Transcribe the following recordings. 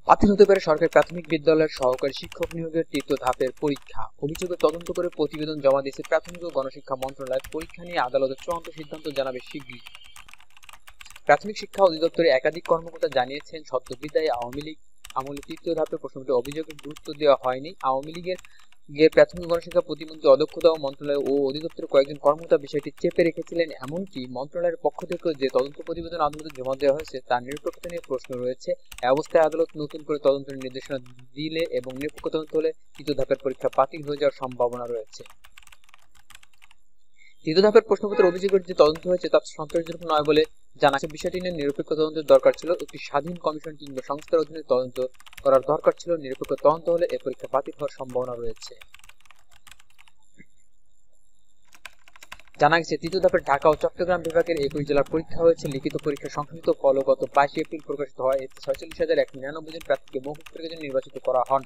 বাতিল হতে পারে সরকারি প্রাথমিক বিদ্যালয়ের সহকারী শিক্ষক নিয়োগের তৃতীয় ধাপের পরীক্ষা। অভিযোগের তদন্ত করে প্রতিবেদন জমা দিয়েছে প্রাথমিক ও গণশিক্ষা মন্ত্রণালয়। পরীক্ষা নিয়ে আদালতের চূড়ান্ত সিদ্ধান্ত জানাবে শিগগিরই। প্রাথমিক শিক্ষা অধিদপ্তরের একাধিক কর্মকর্তা জানিয়েছেন, সদ্য বিদায়ী আওয়ামী লীগ আমলে তৃতীয় ধাপের প্রশ্নটি অভিযোগের গুরুত্ব দেওয়া হয়নি। আওয়ামী লীগের প্রাথমিক গণশিক্ষা প্রতিমন্ত্রী অদক্ষতা ও মন্ত্রণালয় ও অধিদপ্তরের কয়েকজন কর্মকর্তা বিষয়টি চেপে রেখেছিলেন। এমনকি মন্ত্রণালয়ের পক্ষ থেকেও যে তদন্ত প্রতিবেদন আদালতে জমা দেওয়া হয়েছে তার নিরপেক্ষতা নিয়ে প্রশ্ন রয়েছে। এ অবস্থায় আদালত নতুন করে তদন্তের নির্দেশনা দিলে এবং নিরপেক্ষ তদন্ত হলে তৃতীয় ধাপের পরীক্ষা বাতিল হয়ে যাওয়ার সম্ভাবনা রয়েছে। তৃতীয় ধাপের প্রশ্নপত্রের অভিযোগের যে তদন্ত হয়েছে তা সন্তোষজনক নয় বলে জানাচ্ছে। বিষয়টি নিয়ে নিরপেক্ষ তদন্তের দরকার ছিল। একটি স্বাধীন কমিশন কিংবা সংস্থার অধীনে তদন্ত করার দরকার ছিল। নিরপেক্ষ তদন্ত হলে এ পরীক্ষা বাতিল হওয়ার সম্ভাবনা রয়েছে। জানা গেছে, তৃতীয় ধাপের ঢাকা ও চট্টগ্রাম বিভাগের 21 জেলার পরীক্ষা হয়েছে। লিখিত পরীক্ষার সংশোধিত ফল গত 22 এপ্রিল প্রকাশিত হয়। এতে 46,199 জন প্রার্থীকে মৌখিক পরীক্ষার জন্য নির্বাচিত করা হন।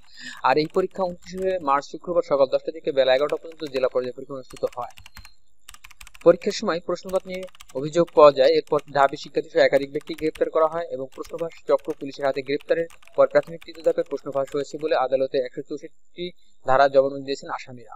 আর এই পরীক্ষা 29 মার্চ শুক্রবার সকাল 10টা থেকে বেলা 11টা পর্যন্ত জেলা পর্যায়ে পরীক্ষা অনুষ্ঠিত হয়। পরীক্ষার সময় প্রশ্নপত্র নিয়ে অভিযোগ পাওয়া যায়। এরপর ঢাবি শিক্ষার্থী সহ একাধিক ব্যক্তি গ্রেপ্তার করা হয় এবং প্রশ্নফাঁস চক্র পুলিশের হাতে গ্রেপ্তারের পর প্রাথমিক তৃতীয় ধাপের প্রশ্নফাঁস হয়েছে বলে আদালতে 164 ধারা জবানবন্দি দিয়েছেন আসামিরা।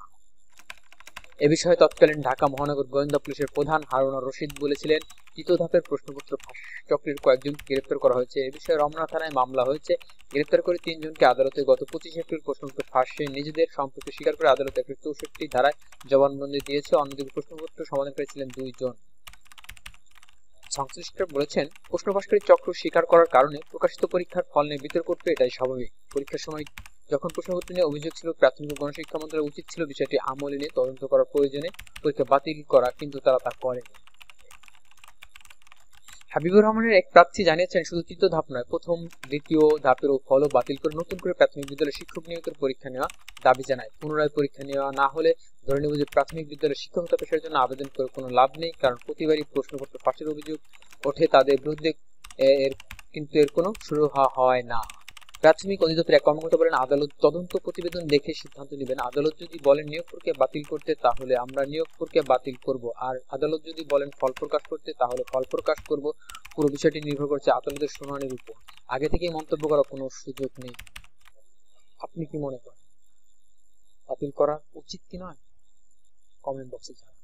এ বিষয়ে তৎকালীন ঢাকা মহানগর গোয়েন্দা পুলিশের প্রধান হারুন রশিদ বলেছিলেন, তৃতীয় ধাপের প্রশ্নপত্র ফাঁস চক্রের কয়েকজনকে গ্রেপ্তার করা হয়েছে। এ বিষয়ে রমনা থানায় মামলা হয়েছে। গ্রেপ্তার করে 3 জনকে আদালতে গত 25 এপ্রিল প্রশ্নপত্র ফাঁসে নিজেদের সম্পৃক্ত স্বীকার করে আদালত 164 ধারায় জবানবন্দি দিয়েছে। অন্যদিকে প্রশ্নপত্র সমাধানকারী ছিলেন 2 জন। সংশ্লিষ্টরা বলেছেন, প্রশ্নফাঁসকারী চক্র স্বীকার করার কারণে প্রকাশিত পরীক্ষার ফল নিয়ে বিতর্ক উঠবে, এটাই স্বাভাবিক। পরীক্ষার সময় যখন প্রশ্নপত্র নিয়ে অভিযোগ ছিল, প্রাথমিক ও গণশিক্ষা মন্ত্রণালয়ের উচিত ছিল বিষয়টি আমলে নিয়ে তদন্ত করার প্রয়োজনে পরীক্ষা বাতিল করা, কিন্তু তারা তা করেনি। হাবিবুর রহমানের এক প্রার্থী জানিয়েছেন, শুধু তৃতীয় ধাপ নয়, প্রথম দ্বিতীয় ধাপেরও ফলও বাতিল করে নতুন করে প্রাথমিক বিদ্যালয়ের শিক্ষক নিয়োগের পরীক্ষা নেওয়া দাবি জানায়। পুনরায় পরীক্ষা নেওয়া না হলে ধরে নেব যে প্রাথমিক বিদ্যালয়ের শিক্ষকতা পেশার জন্য আবেদন করে কোনো লাভ নেই, কারণ প্রতিবারই প্রশ্নপত্র ফাঁসের অভিযোগ ওঠে তাদের বিরুদ্ধে, কিন্তু এর কোনো শুরু হয় না। প্রাথমিক অধিদপ্তরের এক কর্মকর্তা বলেন, আদালত তদন্ত প্রতিবেদন দেখে সিদ্ধান্ত নেবেন। আদালত যদি বলেন নিয়োগ প্রক্রিয়া বাতিল করতে, তাহলে আমরা নিয়োগ প্রক্রিয়া বাতিল করব, আর আদালত যদি বলেন ফল প্রকাশ করতে, তাহলে ফল প্রকাশ করব। পুরো বিষয়টি নির্ভর করছে আদালতের শুনানির উপর। আগে থেকেই মন্তব্য করার কোনো সুযোগ নেই। আপনি কি মনে করেন, বাতিল করা উচিত কি নয়? কমেন্ট বক্সে জানান।